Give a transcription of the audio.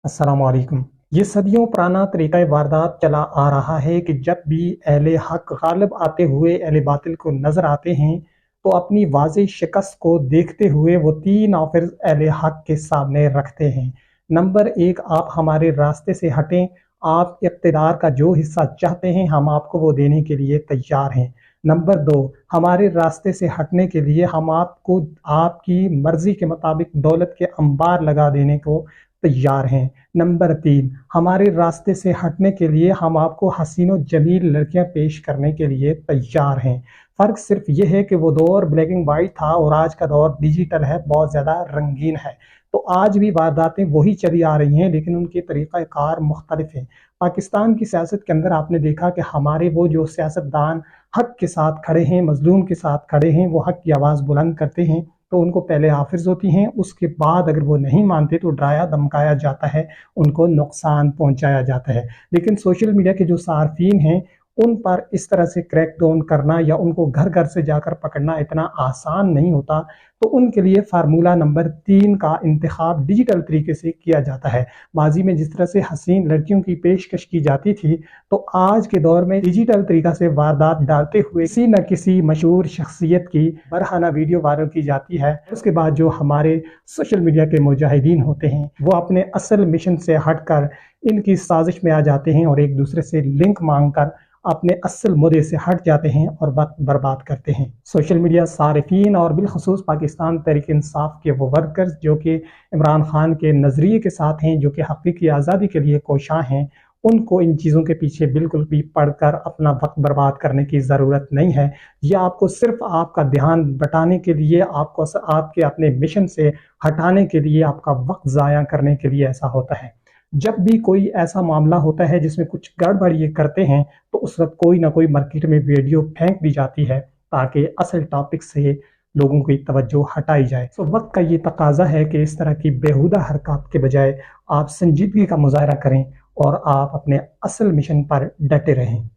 अस्सलामुअलैकुम। ये सदियों पुराना तरीका वारदात चला आ रहा है कि जब भी अहले हक गालिब आते हुए अहले बातिल को नजर आते हैं तो अपनी वाज़ेह शिकस्त को देखते हुए वो तीन ऑफर्स अहले हक के सामने रखते हैं। नंबर एक, आप हमारे रास्ते से हटें। आप इक़्तिदार का जो हिस्सा चाहते हैं हम आपको वो देने के लिए तैयार हैं। नंबर दो, हमारे रास्ते से हटने के लिए हम आपको आपकी मर्जी के मुताबिक दौलत के अंबार लगा देने को तैयार हैं। नंबर तीन, हमारे रास्ते से हटने के लिए हम आपको हसीन और जमील लड़कियां पेश करने के लिए तैयार हैं। फ़र्क सिर्फ ये है कि वो दौर ब्लैक एंड वाइट था और आज का दौर डिजिटल है, बहुत ज़्यादा रंगीन है। तो आज भी वारदातें वही चली आ रही हैं लेकिन उनके तरीक़ाकार मुख्तलिफ हैं। पाकिस्तान की सियासत के अंदर आपने देखा कि हमारे वो जो सियासतदान हक के साथ खड़े हैं, मजलूम के साथ खड़े हैं, वो हक की आवाज़ बुलंद करते हैं तो उनको पहले हाफिज होती हैं, उसके बाद अगर वो नहीं मानते तो डराया धमकाया जाता है, उनको नुकसान पहुंचाया जाता है। लेकिन सोशल मीडिया के जो सार्फिन हैं उन पर इस तरह से क्रैक डाउन करना या उनको घर घर से जाकर पकड़ना इतना आसान नहीं होता। तो उनके लिए फार्मूला नंबर 3 का इंतखाब डिजिटल तरीके से किया जाता है। माजी में जिस तरह से हसीन लड़कियों की पेशकश की जाती थी तो आज के दौर में डिजिटल तरीका से वारदात डालते हुए किसी न किसी मशहूर शख्सियत की बरहाना वीडियो वायरल की जाती है। उसके बाद जो हमारे सोशल मीडिया के मुजाहिदीन होते हैं वो अपने असल मिशन से हटकर इनकी साजिश में आ जाते हैं और एक दूसरे से लिंक मांगकर अपने असल मुद्दे से हट जाते हैं और वक्त बर्बाद करते हैं। सोशल मीडिया सारिफीन और बिलखसूस पाकिस्तान तहरीक इंसाफ के वो वर्कर्स जो कि इमरान खान के नज़रिए के साथ हैं, जो कि हकीकी आज़ादी के लिए कोशां हैं, उनको इन चीज़ों के पीछे बिल्कुल भी पढ़कर अपना वक्त बर्बाद करने की ज़रूरत नहीं है। यह आपको सिर्फ आपका ध्यान बटाने के लिए, आपको आपके अपने मिशन से हटाने के लिए, आपका वक्त ज़ाया करने के लिए ऐसा होता है। जब भी कोई ऐसा मामला होता है जिसमें कुछ गड़बड़ ये करते हैं तो उस वक्त कोई ना कोई मार्केट में वीडियो फेंक दी जाती है ताकि असल टॉपिक से लोगों की तवज्जो हटाई जाए। तो वक्त का ये तकाजा है कि इस तरह की बेहुदा हरकत के बजाय आप संजीदगी का मुजाहरा करें और आप अपने असल मिशन पर डटे रहें।